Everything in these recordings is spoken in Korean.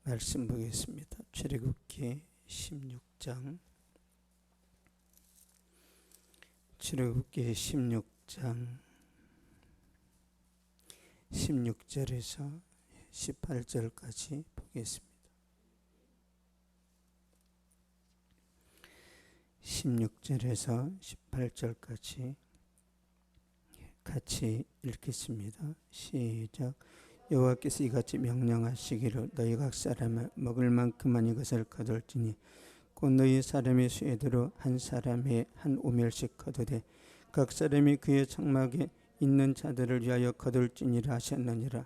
말씀 보겠습니다. 출애굽기 16장 16절에서 18절까지 보겠습니다. 16절에서 18절까지 같이 읽겠습니다. 시작. 여호와께서 이같이 명령하시기를 너희 각 사람은 먹을 만큼만 이것을 거둘지니 곧 너희 사람의 수에대로 한 사람의 한 오멜씩 거두되 각 사람이 그의 장막에 있는 자들을 위하여 거둘지니라 하셨느니라.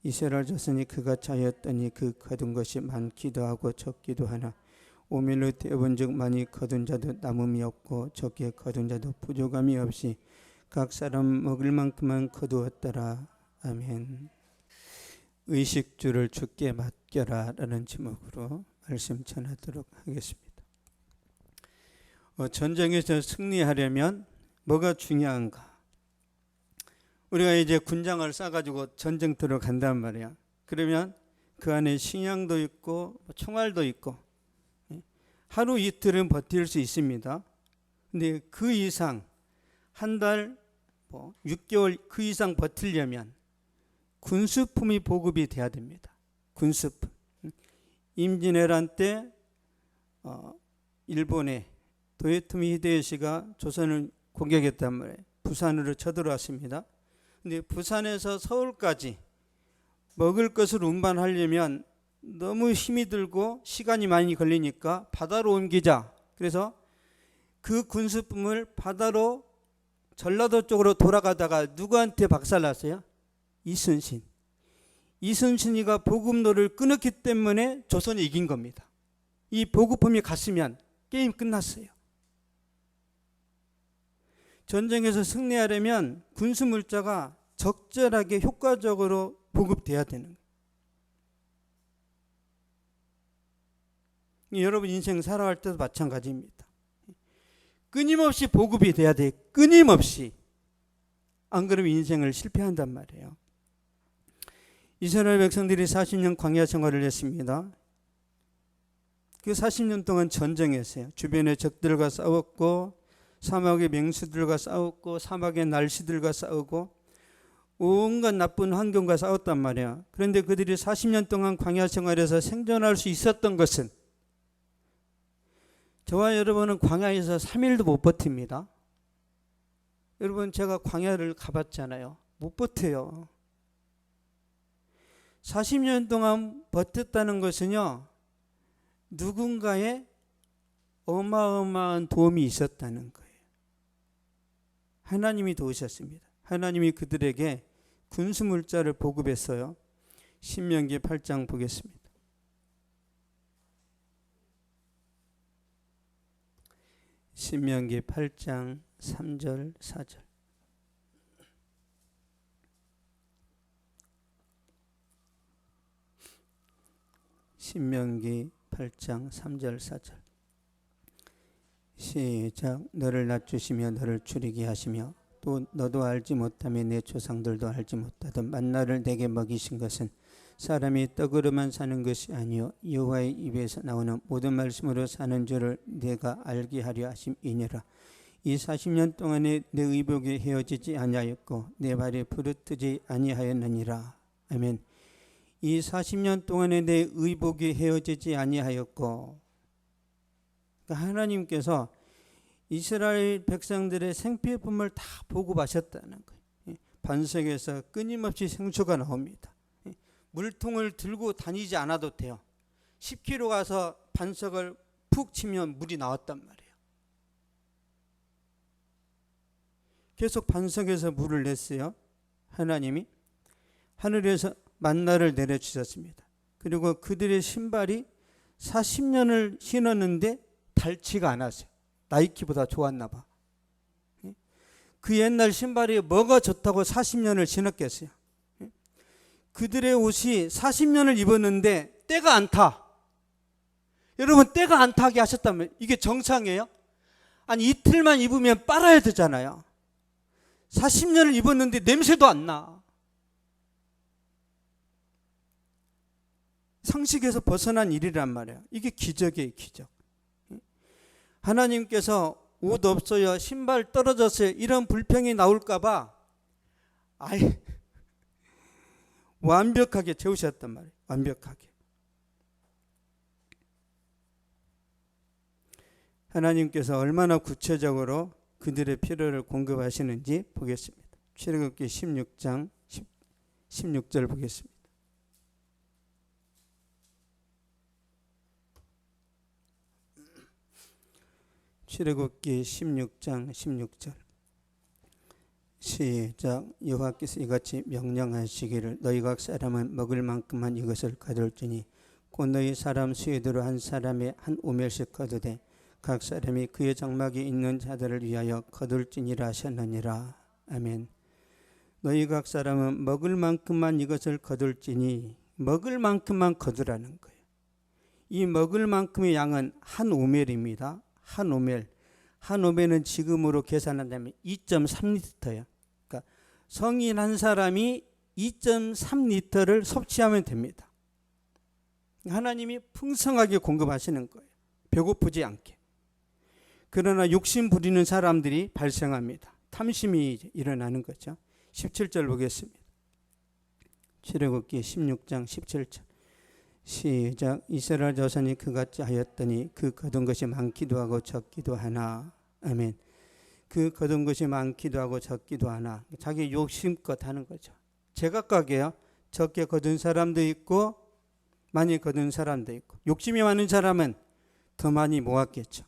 이스라엘 자손이 그같이 하였더니 그 거둔 것이 많기도 하고 적기도 하나 오멜로 되어본즉 많이 거둔 자도 남음이 없고 적게 거둔 자도 부족함이 없이 각 사람 먹을 만큼만 거두었더라. 아멘. 의식주를 주께 맡겨라 라는 제목으로 말씀 전하도록 하겠습니다. 전쟁에서 승리하려면 뭐가 중요한가? 우리가 이제 군장을 싸가지고 전쟁터로 간단 말이야. 그러면 그 안에 식량도 있고 총알도 있고 하루 이틀은 버틸 수 있습니다. 근데 그 이상 한 달, 6개월 그 이상 버틸려면 군수품이 보급이 돼야 됩니다. 군수품. 임진왜란 때 일본의 도요토미 히데요시가 조선을 공격했단 말이에요. 부산으로 쳐들어왔습니다. 근데 부산에서 서울까지 먹을 것을 운반하려면 너무 힘이 들고 시간이 많이 걸리니까 바다로 옮기자. 그래서 그 군수품을 바다로 전라도 쪽으로 돌아가다가 누구한테 박살났어요? 이순신. 이순신이가 보급로를 끊었기 때문에 조선이 이긴 겁니다. 이 보급품이 갔으면 게임 끝났어요. 전쟁에서 승리하려면 군수물자가 적절하게 효과적으로 보급돼야 되는 거예요. 여러분 인생 살아갈 때도 마찬가지입니다. 끊임없이 보급이 돼야 돼. 끊임없이. 안 그러면 인생을 실패한단 말이에요. 이스라엘 백성들이 40년 광야 생활을 했습니다. 그 40년 동안 전쟁했어요. 주변의 적들과 싸웠고 사막의 맹수들과 싸웠고 사막의 날씨들과 싸우고 온갖 나쁜 환경과 싸웠단 말이야. 그런데 그들이 40년 동안 광야 생활에서 생존할 수 있었던 것은 저와 여러분은 광야에서 3일도 못 버팁니다. 여러분 제가 광야를 가봤잖아요. 못 버텨요. 40년 동안 버텼다는 것은요. 누군가의 어마어마한 도움이 있었다는 거예요. 하나님이 도우셨습니다. 하나님이 그들에게 군수물자를 보급했어요. 신명기 8장 보겠습니다. 신명기 8장 3절 4절. 신명기 8장 3절 4절. 시작. 너를 낮추시며 너를 줄이게 하시며 또 너도 알지 못하며 내 조상들도 알지 못하던 만나를 내게 먹이신 것은 사람이 떡으로만 사는 것이 아니요 여호와의 입에서 나오는 모든 말씀으로 사는 줄을 내가 알게 하려 하심이니라. 이 40년 동안에 내 의복이 헤어지지 아니하였고 내 발이 부르트지 아니하였느니라. 아멘. 이 40년 동안에 내 의복이 헤어지지 아니하였고, 그러니까 하나님께서 이스라엘 백성들의 생필품을 다 보급하셨다는 거예요. 반석에서 끊임없이 생수가 나옵니다. 물통을 들고 다니지 않아도 돼요. 10km 가서 반석을 푹 치면 물이 나왔단 말이에요. 계속 반석에서 물을 냈어요. 하나님이 하늘에서 만나를 내려주셨습니다. 그리고 그들의 신발이 40년을 신었는데 닳지가 않았어요. 나이키보다 좋았나 봐. 그 옛날 신발이 뭐가 좋다고 40년을 신었겠어요. 그들의 옷이 40년을 입었는데 때가 안 타. 여러분 때가 안 타게 하셨다면 이게 정상이에요? 아니 이틀만 입으면 빨아야 되잖아요. 40년을 입었는데 냄새도 안 나. 상식에서 벗어난 일이란 말이야. 이게 기적이에요, 기적. 하나님께서 옷 없어요, 신발 떨어졌어요, 이런 불평이 나올까봐 아예 완벽하게 채우셨단 말이에요. 완벽하게. 하나님께서 얼마나 구체적으로 그들의 필요를 공급하시는지 보겠습니다. 출애굽기 16장 16절 보겠습니다. 출애굽기 16장 16절 시작. 여호와께서 이같이 명령하시기를 너희 각 사람은 먹을 만큼만 이것을 거둘지니 곧 너희 사람 수의대로 한 사람의 한 오멜씩 거두되 각 사람이 그의 장막에 있는 자들을 위하여 거둘지니라 하셨느니라. 아멘. 너희 각 사람은 먹을 만큼만 이것을 거둘지니, 먹을 만큼만 거두라는 거예요. 이 먹을 만큼의 양은 한 오멜입니다. 한 오멜. 한 오멜은 지금으로 계산한다면 2.3리터예요. 그러니까 성인 한 사람이 2.3리터를 섭취하면 됩니다. 하나님이 풍성하게 공급하시는 거예요. 배고프지 않게. 그러나 욕심 부리는 사람들이 발생합니다. 탐심이 일어나는 거죠. 17절 보겠습니다. 출애굽기 16장 17절 시작. 이스라엘 자손이 그같이 하였더니 그 거둔 것이 많기도 하고 적기도 하나. 아멘. 그 거둔 것이 많기도 하고 적기도 하나. 자기 욕심껏 하는 거죠. 제각각이에요. 적게 거둔 사람도 있고 많이 거둔 사람도 있고. 욕심이 많은 사람은 더 많이 모았겠죠.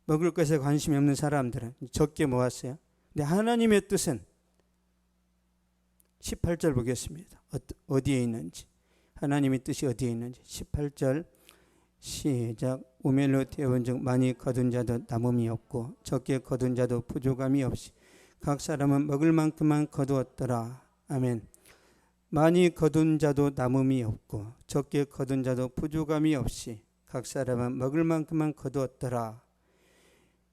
먹을 것에 관심이 없는 사람들은 적게 모았어요. 근데 하나님의 뜻은 18절 보겠습니다. 어디에 있는지. 하나님의 뜻이 어디에 있는지. 18절 시작. 오멜로 태운 즉 많이 거둔 자도 남음이 없고 적게 거둔 자도 부족함이 없이 각 사람은 먹을 만큼만 거두었더라. 아멘. 많이 거둔 자도 남음이 없고 적게 거둔 자도 부족함이 없이 각 사람은 먹을 만큼만 거두었더라.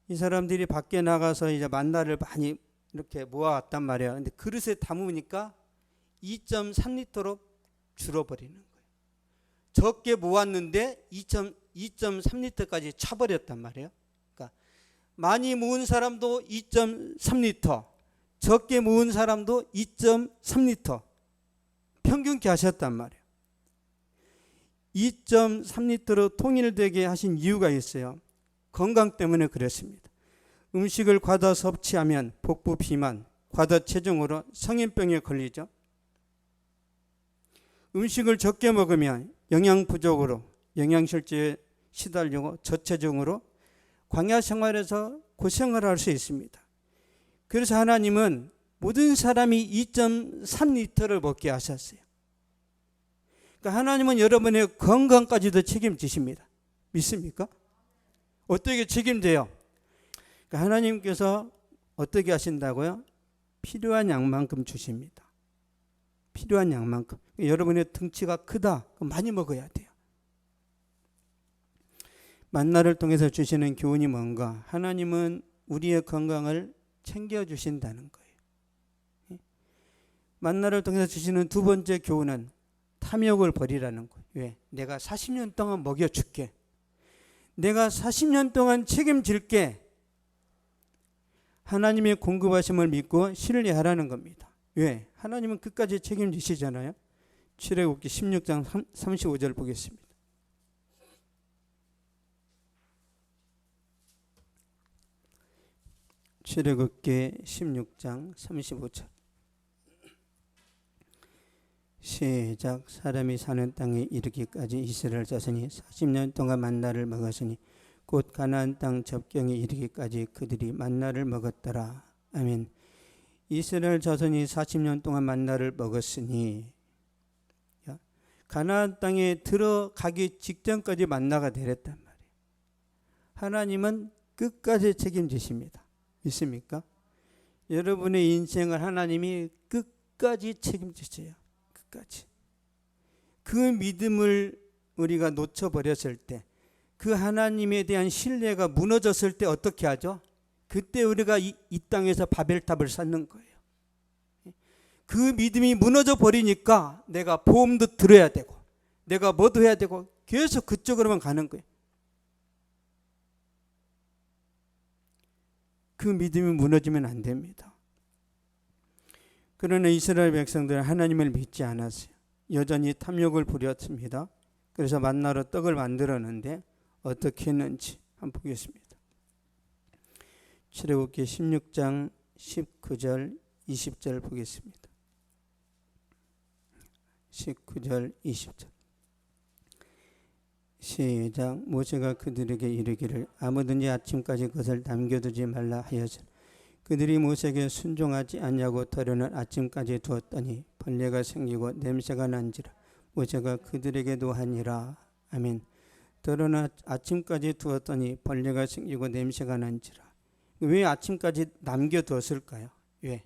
이 사람들이 밖에 나가서 이제 만나를 많이 이렇게 모아왔단 말이에요. 근데 그릇에 담으니까 2.3리터로 줄어버리는 거예요. 적게 모았는데 2.3리터까지 차버렸단 말이에요. 그러니까 많이 모은 사람도 2.3리터, 적게 모은 사람도 2.3리터 평균케 하셨단 말이에요. 2.3리터로 통일되게 하신 이유가 있어요. 건강 때문에 그렇습니다. 음식을 과다 섭취하면 복부 비만, 과다 체중으로 성인병에 걸리죠. 음식을 적게 먹으면 영양 부족으로 영양실조에 시달리고 저체중으로 광야 생활에서 고생을 할 수 있습니다. 그래서 하나님은 모든 사람이 2.3리터를 먹게 하셨어요. 그러니까 하나님은 여러분의 건강까지도 책임지십니다. 믿습니까? 어떻게 책임져요? 그러니까 하나님께서 어떻게 하신다고요? 필요한 양만큼 주십니다. 필요한 양만큼. 여러분의 등치가 크다, 그럼 많이 먹어야 돼요. 만나를 통해서 주시는 교훈이 뭔가? 하나님은 우리의 건강을 챙겨주신다는 거예요. 만나를 통해서 주시는 두 번째 교훈은 탐욕을 버리라는 거예요. 왜? 내가 40년 동안 먹여줄게. 내가 40년 동안 책임질게. 하나님의 공급하심을 믿고 신뢰하라는 겁니다. 왜? 하나님은 끝까지 책임지시잖아요. 출애굽기 16장 35절 보겠습니다. 출애굽기 16장 35절 시작. 사람이 사는 땅에 이르기까지 이스라엘 자손이 40년 동안 만나를 먹었으니 곧 가나안 땅 접경에 이르기까지 그들이 만나를 먹었더라. 아멘. 이스라엘 자손이 40년 동안 만나를 먹었으니 가나안 땅에 들어가기 직전까지 만나가 내렸단 말이에요. 하나님은 끝까지 책임지십니다. 믿습니까? 여러분의 인생을 하나님이 끝까지 책임지세요. 끝까지. 그 믿음을 우리가 놓쳐버렸을 때, 그 하나님에 대한 신뢰가 무너졌을 때 어떻게 하죠? 그때 우리가 이 땅에서 바벨탑을 쌓는 거예요. 그 믿음이 무너져 버리니까 내가 보험도 들어야 되고 내가 뭐도 해야 되고 계속 그쪽으로만 가는 거예요. 그 믿음이 무너지면 안 됩니다. 그러나 이스라엘 백성들은 하나님을 믿지 않았어요. 여전히 탐욕을 부렸습니다. 그래서 만나로 떡을 만들었는데 어떻게 했는지 한번 보겠습니다. 출애굽기 16장 19절 20절 보겠습니다. 19절 20절 시작. 모세가 그들에게 이르기를 아무든지 아침까지 그것을 남겨두지 말라 하여서 그들이 모세에게 순종하지 않냐고 더러는 아침까지 두었더니 벌레가 생기고 냄새가 난지라 모세가 그들에게 노하니라. 아멘. 더러는 아침까지 두었더니 벌레가 생기고 냄새가 난지라. 왜 아침까지 남겨두었을까요? 왜?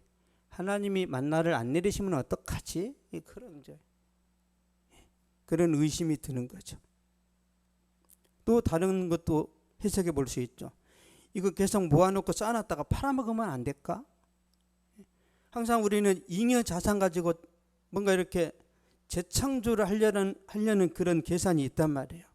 하나님이 만나를 안 내리시면 어떡하지? 그런 의심이 드는 거죠. 또 다른 것도 해석해 볼 수 있죠. 이거 계속 모아놓고 쌓아놨다가 팔아먹으면 안 될까? 항상 우리는 잉여 자산 가지고 뭔가 이렇게 재창조를 하려는 그런 계산이 있단 말이에요.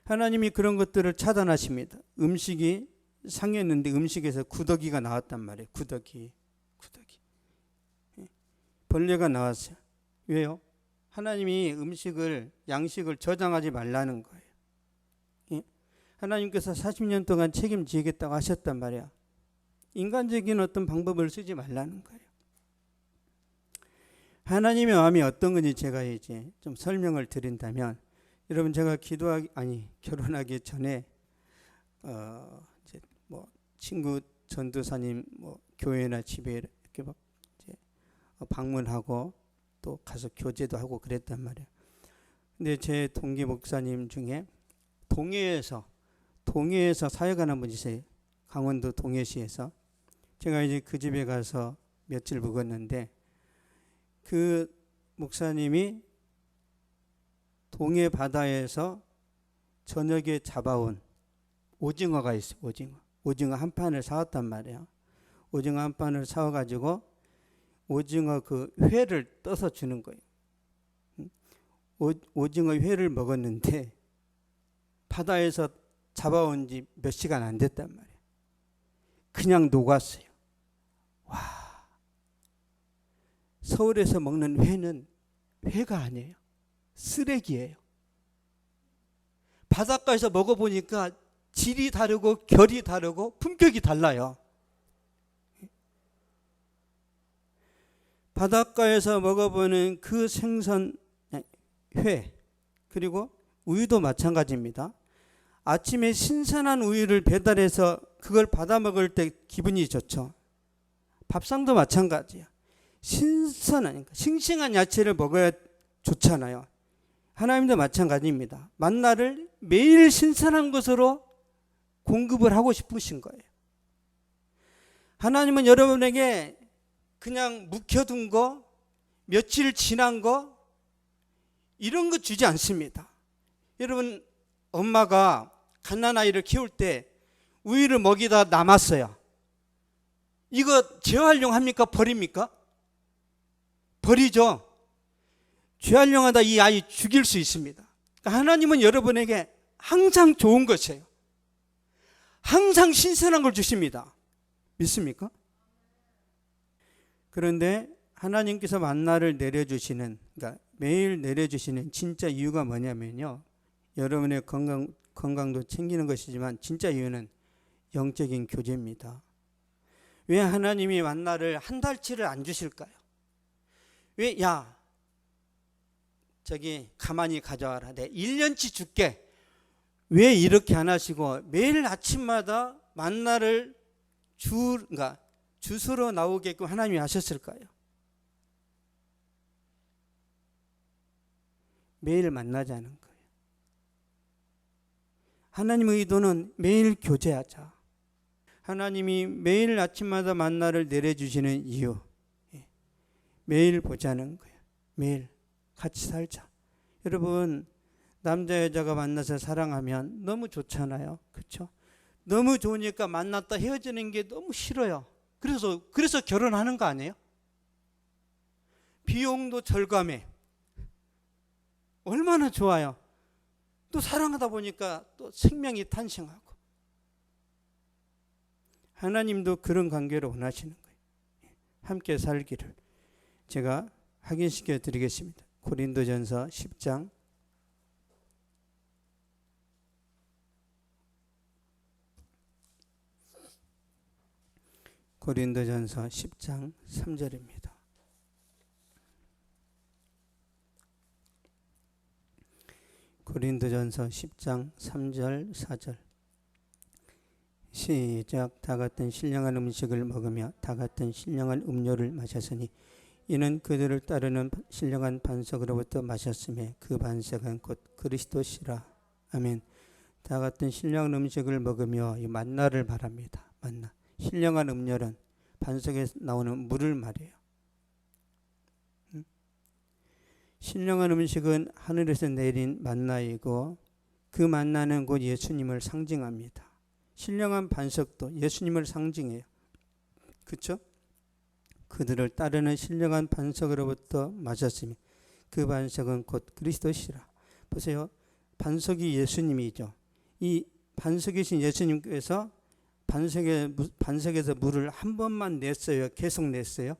하나님이 그런 것들을 차단하십니다. 음식이 상했는데 음식에서 구더기가 나왔단 말이에요. 구더기. 벌레가 나왔어요. 왜요? 하나님이 양식을 저장하지 말라는 거예요. 하나님께서 40년 동안 책임지겠다고 하셨단 말이야. 인간적인 어떤 방법을 쓰지 말라는 거예요. 하나님의 마음이 어떤 건지 제가 이제 좀 설명을 드린다면, 여러분 제가 결혼하기 전에 이제 뭐 친구 전도사님 교회나 집에 이렇게 막 이제 방문하고 또 가서 교제도 하고 그랬단 말이에요. 근데 제 동기 목사님 중에 동해에서 사역하는 분이 있어요. 강원도 동해시에서. 제가 이제 그 집에 가서 며칠 묵었는데 그 목사님이 동해 바다에서 저녁에 잡아온 오징어가 있어요. 오징어 한 판을 사왔단 말이에요. 오징어 한 판을 사와가지고 오징어 그 회를 떠서 주는 거예요. 오징어 회를 먹었는데 바다에서 잡아온 지 몇 시간 안 됐단 말이에요. 그냥 녹았어요. 와, 서울에서 먹는 회는 회가 아니에요. 쓰레기예요. 바닷가에서 먹어보니까 질이 다르고 결이 다르고 품격이 달라요. 바닷가에서 먹어보는 그 생선 회 그리고 우유도 마찬가지입니다. 아침에 신선한 우유를 배달해서 그걸 받아 먹을 때 기분이 좋죠. 밥상도 마찬가지야. 싱싱한 야채를 먹어야 좋잖아요. 하나님도 마찬가지입니다. 만나를 매일 신선한 것으로 공급을 하고 싶으신 거예요. 하나님은 여러분에게 그냥 묵혀둔 거, 며칠 지난 거 이런 거 주지 않습니다. 여러분 엄마가 갓난아이를 키울 때 우유를 먹이다 남았어요. 이거 재활용합니까? 버립니까? 버리죠. 재활용하다 이 아이 죽일 수 있습니다. 하나님은 여러분에게 항상 좋은 것이에요. 항상 신선한 걸 주십니다. 믿습니까? 그런데 하나님께서 만나를 내려주시는, 그러니까 매일 내려주시는 진짜 이유가 뭐냐면요, 여러분의 건강도 챙기는 것이지만 진짜 이유는 영적인 교제입니다. 왜 하나님이 만나를 한 달치를 안 주실까요? 왜 저기 가만히 가져와라, 내 1년치 줄게, 왜 이렇게 안 하시고 매일 아침마다 만나를 그러니까 주스로 나오게끔 하나님이 하셨을까요? 매일 만나자는 거예요. 하나님의 의도는 매일 교제하자. 하나님이 매일 아침마다 만나를 내려주시는 이유, 매일 보자는 거예요. 매일 같이 살자. 여러분 남자 여자가 만나서 사랑하면 너무 좋잖아요. 그렇죠? 너무 좋으니까 만났다 헤어지는 게 너무 싫어요. 그래서 결혼하는 거 아니에요? 비용도 절감해. 얼마나 좋아요. 또 사랑하다 보니까 또 생명이 탄생하고. 하나님도 그런 관계를 원하시는 거예요. 함께 살기를 제가 확인시켜 드리겠습니다. 고린도전서 10장 고린도전서 10장 3절입니다. 고린도전서 10장 3절 4절 시작. 다 같은 신령한 음식을 먹으며 다 같은 신령한 음료를 마셨으니 이는 그들을 따르는 신령한 반석으로부터 마셨음에 그 반석은 곧 그리스도시라. 아멘. 다 같은 신령한 음식을 먹으며 이 만나를 말합니다. 만나. 신령한 음료는 반석에서 나오는 물을 말해요. 신령한 음식은 하늘에서 내린 만나이고 그 만나는 곧 예수님을 상징합니다. 신령한 반석도 예수님을 상징해요. 그렇죠? 그들을 따르는 신령한 반석으로부터 마셨으니 그 반석은 곧 그리스도시라. 보세요. 반석이 예수님이죠. 이 반석이신 예수님께서 반석에서 물을 한 번만 냈어요? 계속 냈어요?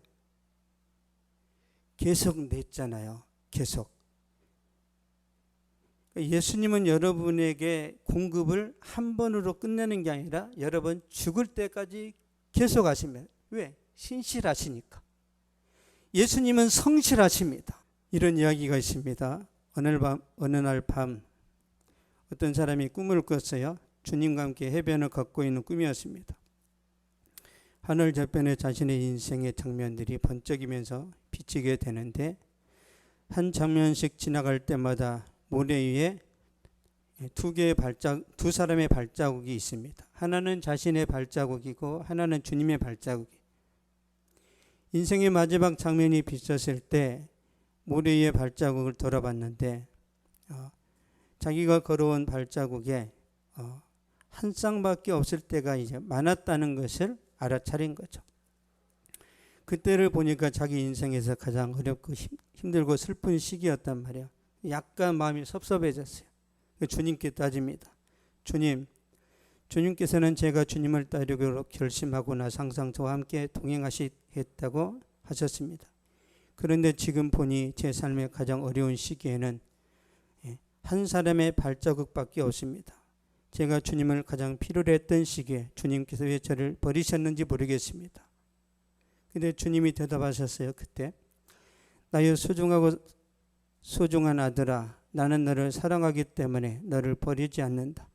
계속 냈잖아요. 계속. 예수님은 여러분에게 공급을 한 번으로 끝내는 게 아니라 여러분 죽을 때까지 계속 하십니다. 왜? 신실하시니까. 예수님은 성실하십니다. 이런 이야기가 있습니다. 어느 날 밤 어떤 사람이 꿈을 꿨어요. 주님과 함께 해변을 걷고 있는 꿈이었습니다. 하늘 저편에 자신의 인생의 장면들이 번쩍이면서 비치게 되는데 한 장면씩 지나갈 때마다 모래 위에 두 사람의 발자국이 있습니다. 하나는 자신의 발자국이고 하나는 주님의 발자국이. 인생의 마지막 장면이 비쳤을 때 모래 위의 발자국을 돌아봤는데 자기가 걸어온 발자국에 한 쌍밖에 없을 때가 이제 많았다는 것을 알아차린 거죠. 그때를 보니까 자기 인생에서 가장 어렵고 힘들고 슬픈 시기였단 말이에요. 약간 마음이 섭섭해졌어요. 주님께 따집니다. 주님께서는 제가 주님을 따르기로 결심하고 나서 항상 저와 함께 동행하시겠다고 하셨습니다. 그런데 지금 보니 제 삶의 가장 어려운 시기에는 한 사람의 발자국밖에 없습니다. 제가 주님을 가장 필요로 했던 시기에 주님께서 왜 저를 버리셨는지 모르겠습니다. 근데 주님이 대답하셨어요. 그때 나의 소중하고 소중한 아들아, 나는 너를 사랑하기 때문에 너를 버리지 않는다.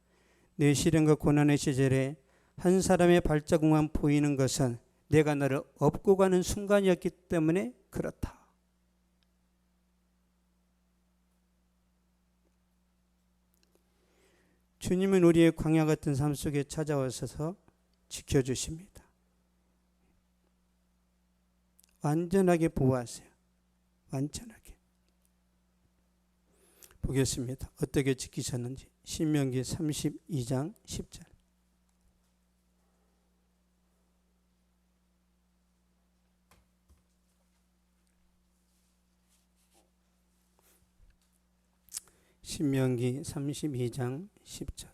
내 시련과 고난의 시절에 한 사람의 발자국만 보이는 것은 내가 너를 업고 가는 순간이었기 때문에 그렇다. 주님은 우리의 광야 같은 삶 속에 찾아오셔서 지켜주십니다. 완전하게 보호하세요. 완전하게. 보겠습니다. 어떻게 지키셨는지. 신명기 32장 10절. 신명기 32장 10절.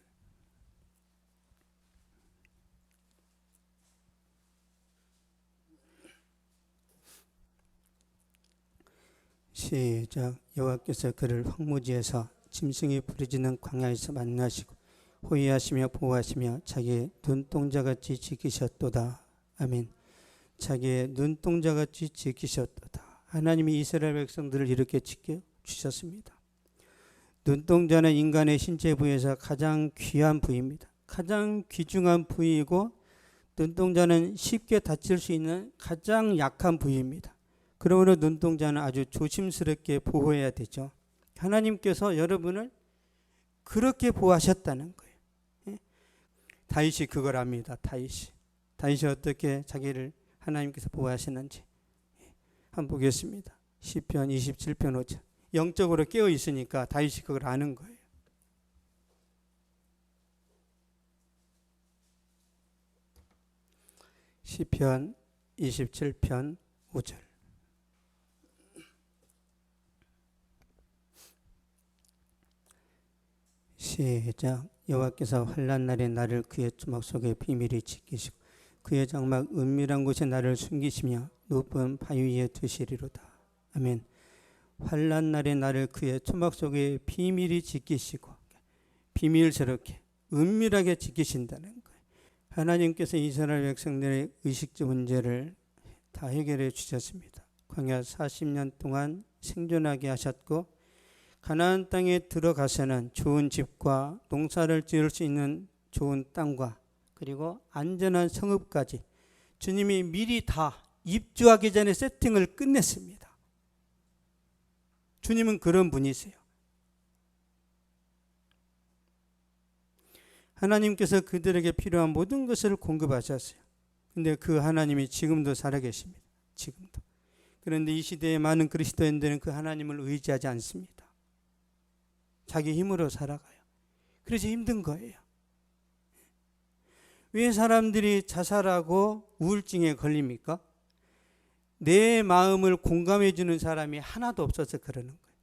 시작. 여호와께서 그를 황무지에서 짐승이 부르짖는 광야에서 만나시고 호위하시며 보호하시며 자기의 눈동자같이 지키셨도다. 아멘. 자기의 눈동자같이 지키셨도다. 하나님이 이스라엘 백성들을 이렇게 지켜주셨습니다. 눈동자는 인간의 신체 부위에서 가장 귀한 부위입니다. 가장 귀중한 부위이고 눈동자는 쉽게 다칠 수 있는 가장 약한 부위입니다. 그러므로 눈동자는 아주 조심스럽게 보호해야 되죠. 하나님께서 여러분을 그렇게 보호하셨다는 거예요. 다윗이 그걸 압니다. 다윗이 어떻게 자기를 하나님께서 보호하시는지 한번 보겠습니다. 시편 27편 5절. 영적으로 깨어 있으니까 다윗이 그걸 아는 거예요. 시편 27편 5절. 시작. 여호와께서 환난 날에 나를 그의 주막 속에 비밀히 지키시고 그의 장막 은밀한 곳에 나를 숨기시며 높은 바위 위에 두시리로다. 아멘. 환난 날에 나를 그의 주막 속에 비밀히 지키시고 비밀스럽게 은밀하게 지키신다는 거예요. 하나님께서 이스라엘 백성들의 의식주 문제를 다 해결해 주셨습니다. 광야 40년 동안 생존하게 하셨고 가나안 땅에 들어가서는 좋은 집과 농사를 지을 수 있는 좋은 땅과 그리고 안전한 성읍까지 주님이 미리 다 입주하기 전에 세팅을 끝냈습니다. 주님은 그런 분이세요. 하나님께서 그들에게 필요한 모든 것을 공급하셨어요. 근데 그 하나님이 지금도 살아계십니다. 지금도. 그런데 이 시대의 많은 그리스도인들은 그 하나님을 의지하지 않습니다. 자기 힘으로 살아가요. 그래서 힘든 거예요. 왜 사람들이 자살하고 우울증에 걸립니까? 내 마음을 공감해 주는 사람이 하나도 없어서 그러는 거예요.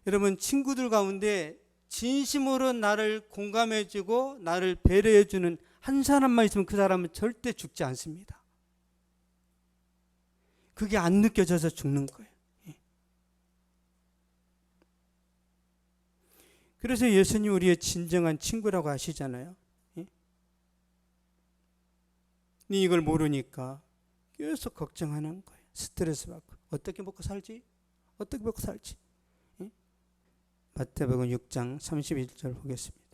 여러분, 친구들 가운데 진심으로 나를 공감해 주고 나를 배려해 주는 한 사람만 있으면 그 사람은 절대 죽지 않습니다. 그게 안 느껴져서 죽는 거예요. 그래서 예수님 우리의 진정한 친구라고 하시잖아요. 이걸 모르니까 계속 걱정하는 거예요. 스트레스 받고 어떻게 먹고 살지? 어떻게 먹고 살지? 마태복음 6장 31절 보겠습니다.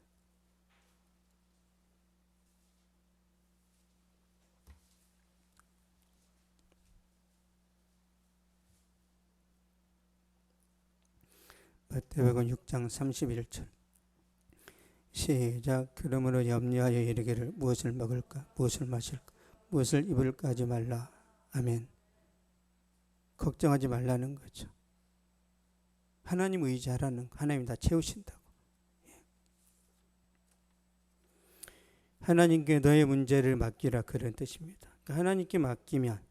마태복음 6장 31절. 시작. 그러므로 염려하여 이르기를 무엇을 먹을까 무엇을 마실까 무엇을 입을까 하지 말라. 아멘. 걱정하지 말라는 거죠. 하나님 의지하라는 거. 하나님이 다 채우신다고. 하나님께 너의 문제를 맡기라, 그런 뜻입니다. 그러니까 하나님께 맡기면,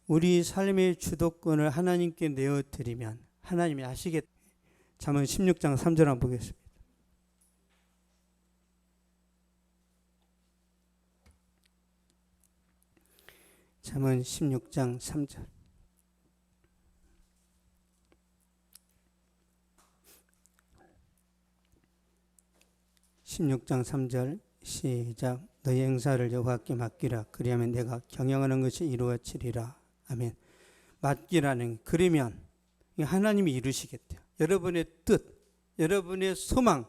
우리 삶의 주도권을 하나님께 내어드리면 하나님이 아시겠다. 잠언 16장 3절 한번 보겠습니다. 잠언 16장 3절. 시작. 너희 행사를 여호와께 맡기라. 그리하면 내가 경영하는 것이 이루어지리라. 아멘. 맡기라는, 그러면 하나님이 이루시겠대요. 여러분의 뜻, 여러분의 소망,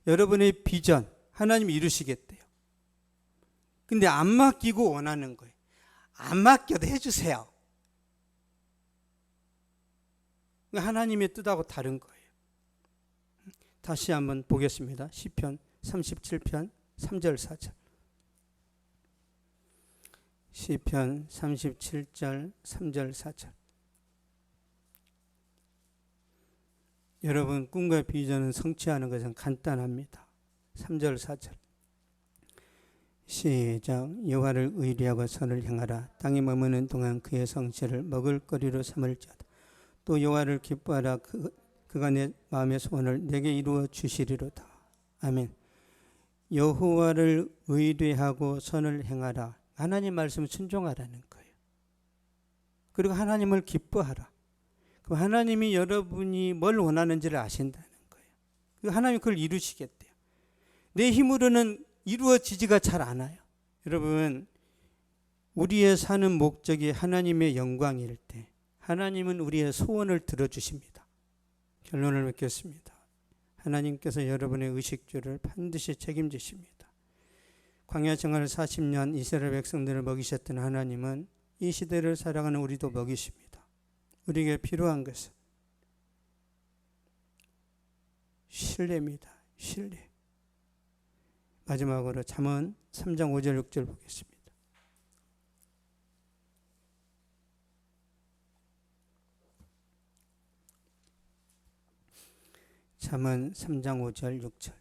여러분의 비전 하나님이 이루시겠대요. 근데 안 맡기고 원하는 거예요. 안 맡겨도 해주세요. 하나님의 뜻하고 다른 거예요. 다시 한번 보겠습니다. 시편 37편 3절 4절. 시편 37절 3절 4절. 여러분, 꿈과 비전은 성취하는 것은 간단합니다. 3절 4절. 시작. 여호와를 의리하고 선을 행하라. 땅에 머무는 동안 그의 성취를 먹을거리로 삼을지어다. 또 여호와를 기뻐하라. 그가 내 마음의 소원을 내게 이루어 주시리로다. 아멘. 여호와를 의뢰하고 선을 행하라. 하나님 말씀을 순종하라는 거예요. 그리고 하나님을 기뻐하라. 그럼 하나님이 여러분이 뭘 원하는지를 아신다는 거예요. 하나님이 그걸 이루시겠대요. 내 힘으로는 이루어지지가 잘 않아요. 여러분, 우리의 사는 목적이 하나님의 영광일 때 하나님은 우리의 소원을 들어주십니다. 결론을 맺겠습니다. 하나님께서 여러분의 의식주를 반드시 책임지십니다. 광야 생활 40년 이스라엘 백성들을 먹이셨던 하나님은 이 시대를 살아가는 우리도 먹이십니다. 우리에게 필요한 것은 신뢰입니다. 신뢰. 마지막으로 잠언 3장 5절 6절 보겠습니다. 잠언 3장 5절 6절.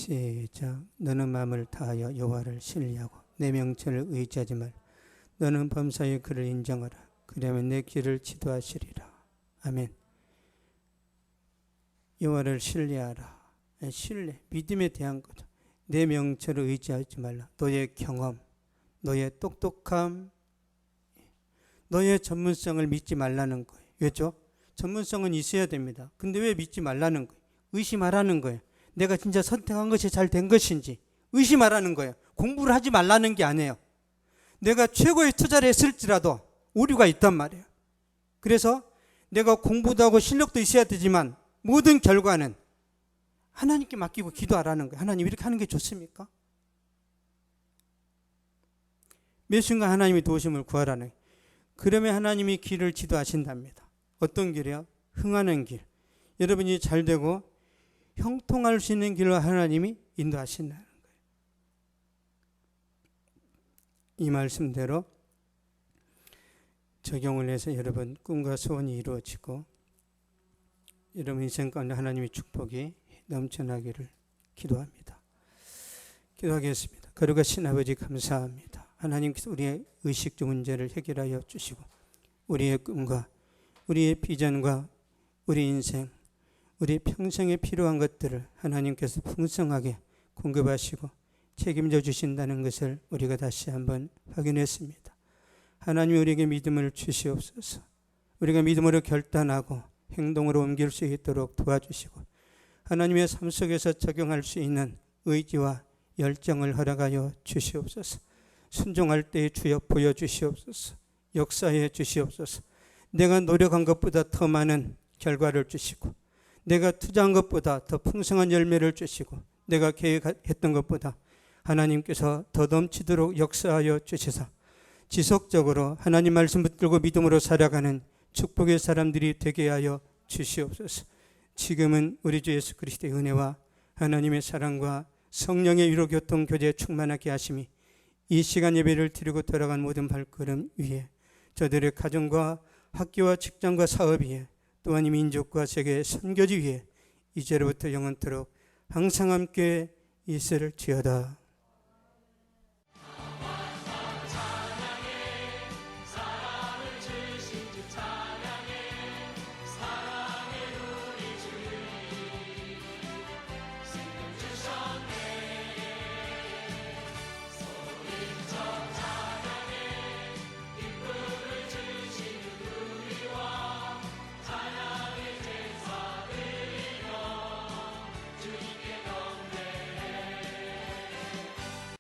시작. 너는 마음을 다하여 여호와를 신뢰하고 내 명철을 의지하지 말. 너는 범사에 그를 인정하라. 그러면 내 길을 지도하시리라. 아멘. 여호와를 신뢰하라. 신뢰, 믿음에 대한 거죠. 내 명철을 의지하지 말라. 너의 경험, 너의 똑똑함, 너의 전문성을 믿지 말라는 거예요. 왜죠? 전문성은 있어야 됩니다. 근데 왜 믿지 말라는 거예요? 의심하라는 거예요. 내가 진짜 선택한 것이 잘 된 것인지 의심하라는 거예요. 공부를 하지 말라는 게 아니에요. 내가 최고의 투자를 했을지라도 오류가 있단 말이에요. 그래서 내가 공부도 하고 실력도 있어야 되지만 모든 결과는 하나님께 맡기고 기도하라는 거예요. 하나님 이렇게 하는 게 좋습니까? 매 순간 하나님의 도우심을 구하라는 거예요. 그러면 하나님이 길을 지도하신답니다. 어떤 길이요? 흥하는 길. 여러분이 잘 되고 형통할 수 있는 길로 하나님이 인도하신다는 거예요. 이 말씀대로 적용을 해서 여러분 꿈과 소원이 이루어지고 여러분 인생 가운데 하나님의 축복이 넘쳐나기를 기도합니다. 기도하겠습니다. 거룩하신 아버지 감사합니다. 하나님께서 우리의 의식주 문제를 해결하여 주시고 우리의 꿈과 우리의 비전과 우리 인생, 우리 평생에 필요한 것들을 하나님께서 풍성하게 공급하시고 책임져 주신다는 것을 우리가 다시 한번 확인했습니다. 하나님 우리에게 믿음을 주시옵소서. 우리가 믿음으로 결단하고 행동으로 옮길 수 있도록 도와주시고 하나님의 삶 속에서 적용할 수 있는 의지와 열정을 허락하여 주시옵소서. 순종할 때에 주여 보여주시옵소서. 역사해 주시옵소서. 내가 노력한 것보다 더 많은 결과를 주시고 내가 투자한 것보다 더 풍성한 열매를 주시고 내가 계획했던 것보다 하나님께서 더 넘치도록 역사하여 주시사 지속적으로 하나님 말씀 붙들고 믿음으로 살아가는 축복의 사람들이 되게 하여 주시옵소서. 지금은 우리 주 예수 그리스도의 은혜와 하나님의 사랑과 성령의 위로 교통 교제에 충만하게 하심이 이 시간 예배를 드리고 돌아간 모든 발걸음 위에 저들의 가정과 학교와 직장과 사업 위에 또한 이 민족과 세계 선교지 위에 이제로부터 영원토록 항상 함께 있을지어다.